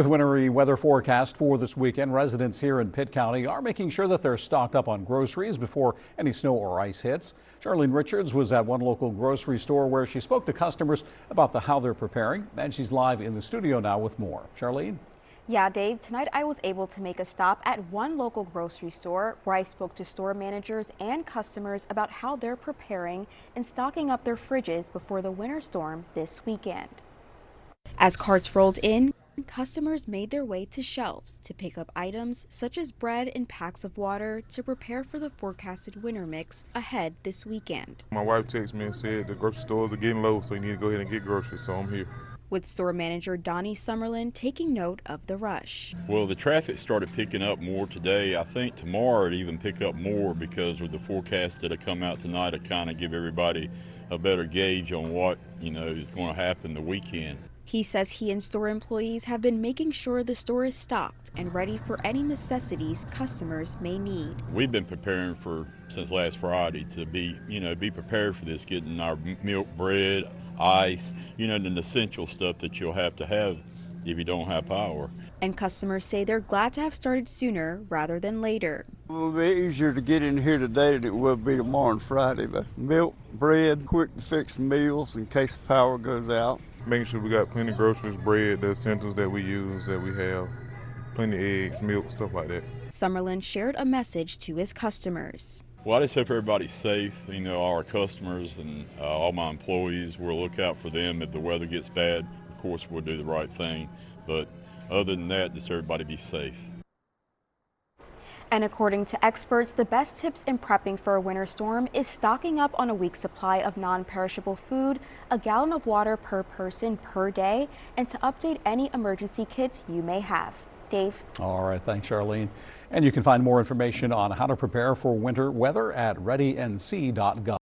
With wintry weather forecast for this weekend, residents here in Pitt County are making sure that they're stocked up on groceries before any snow or ice hits. Charlene Richards was at one local grocery store where she spoke to customers about how they're preparing, and she's live in the studio now with more. Charlene? Yeah, Dave, tonight I was able to make a stop at one local grocery store where I spoke to store managers and customers about how they're preparing and stocking up their fridges before the winter storm this weekend. As carts rolled in, customers made their way to shelves to pick up items such as bread and packs of water to prepare for the forecasted winter mix ahead this weekend. My wife texted me and said the grocery stores are getting low, so you need to go ahead and get groceries, so I'm here. With store manager Donnie Summerlin taking note of the rush. Well, the traffic started picking up more today. I think tomorrow it'll even pick up more because of the forecast that'll come out tonight to kind of give everybody a better gauge on what, is going to happen the weekend. He says he and store employees have been making sure the store is stocked and ready for any necessities customers may need. We've been preparing since last Friday to be prepared for this, getting our milk, bread, ice, the essential stuff that you'll have to have if you don't have power. And customers say they're glad to have started sooner rather than later. A little bit easier to get in here today than it will be tomorrow and Friday. But milk, bread, quick to fix meals in case the power goes out. Making sure we got plenty of groceries, bread, the essentials that we use, that we have, plenty of eggs, milk, stuff like that. Summerlin shared a message to his customers. Well, I just hope everybody's safe. Our customers and all my employees, we'll look out for them. If the weather gets bad, of course, we'll do the right thing. But other than that, just everybody be safe. And according to experts, the best tips in prepping for a winter storm is stocking up on a week's supply of non-perishable food, a gallon of water per person per day, and to update any emergency kits you may have. Dave? All right, thanks, Charlene. And you can find more information on how to prepare for winter weather at readync.gov.